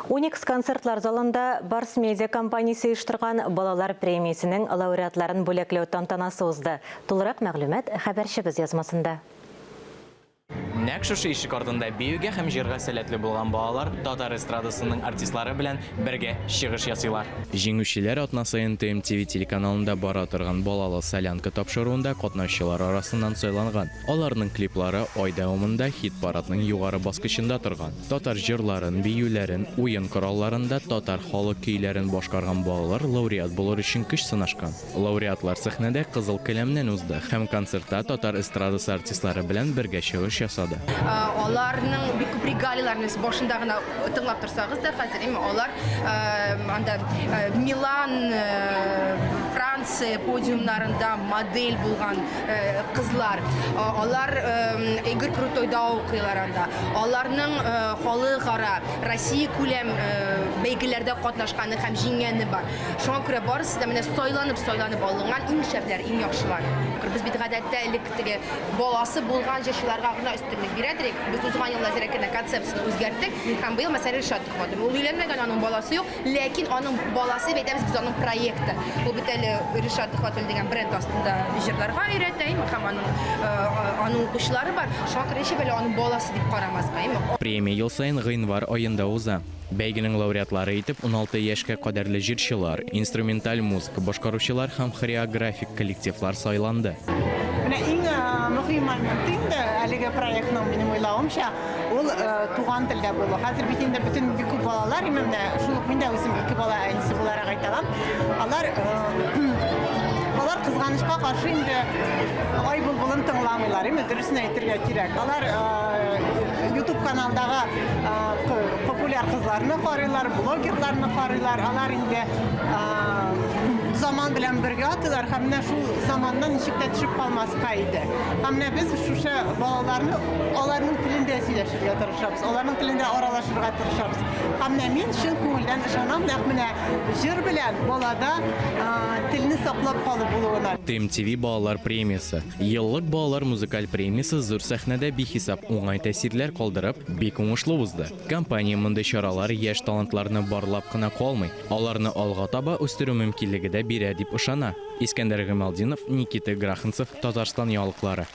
Уникс концертлар залында Барс медиа компаниясы ұйыштырған балалар премиясының лауреатларын бөлеклеу тантанасы узды. Толығырақ мәгълүмат хәбәрчебез язмасында. Нәк шушы ишек артында биюгә һәм җырга сәләтле булган балалар татар эстрадасының артистлары белән бергә чыгыш ясыйлар. Җиңүчеләр атна саен ТМТV телеканалында бара торган балалы солянка тапшыруында катнашчылар арасыннан сайланган. Аларның клиплары ай дәвамында хит-парадның югары баскычында торган. Татар җырларын, биюләрен, уен коралларында татар халык көйләрен башкарган балалар лауреат булыр өчен көч сынашкан. Лауреатлар сәхнәдә кызыл келәмнән узды һәм концертта татар эстрадасы артистлары белән бергә чыгыш ясады. Аларның бик күп регалияләрне башында гына тыңлап торсагыз да, хәзер алар анда Милан, Франция подиумнарында модель булган кызлар. Алар Игорь Крутойда укыйлар анда. Аларның халыкара Россия күләм бәйгеләрдә катнашканы һәм җиңгәне бар. Шуңа күрә барысы да менә сайланып алынган иң шәпләр, иң яхшылар. Без бит гадәттә элекке баласы булган җырчыларга гына өстенлек бирәдек. Без узган елда зирәкенә концепцияны үзгәрттек һәм быел мәсәлән Ришат Тукмады. Ул өйләнмәгән, аның баласы юк, ләкин аның баласы әйтәбез без аның проекты. Ул бит әле Ришат Тукмады дигән бренд астында җырларга өйрәтә, һәм аның укучылары бар. Шуңа күрә бәлә аның баласы дип карамаска. Премия ел саен гыйнвар аенда уза. Бәйгенең лауреатлары итеп 16 яшькә кадәрле җырчылар, инструменталь музыка башкаручылар һәм хореографик коллективлар сайланды. Иң мөһим момент әлеге проектның минем уйлавымча ул туган телдә булу. Хәзер бит инде бөтен бик күп балалар, шул мин дә үзем ике бала әнисе буларак әйтәм. Алар кызганычка каршы инде ай булбулын тыңламыйлар, дөресен әйтергә кирәк. Алар YouTube каналдагы популяр кызларны карыйлар, блогерларны карыйлар. Алар инде zaman белән бергә атылар һәм менә шул заманнан ничек тә төшеп калмаска иде. Һәм менә без шушы балаларны аларның телендә сөйләшергә тырышабыз, аларның телендә аралашырга тырышабыз. Һәм менә мин чын күңелдән ышанам, менә җыр белән балада телне саклап калып булуына. ТМТV балалар премиясе. Еллык балалар музыкаль премиясе зур сәхнәдә бихисап уңай тәэсирләр калдырып, бик уңышлы узды. Компания мондай чаралар яшь талантларны барлап кына калмый, аларны алга таба үстерү мөмкинлеге дә бирә дип ышана. Искәндәр Гамалдинов, Никита Граханцев, Татарстан ялыклары.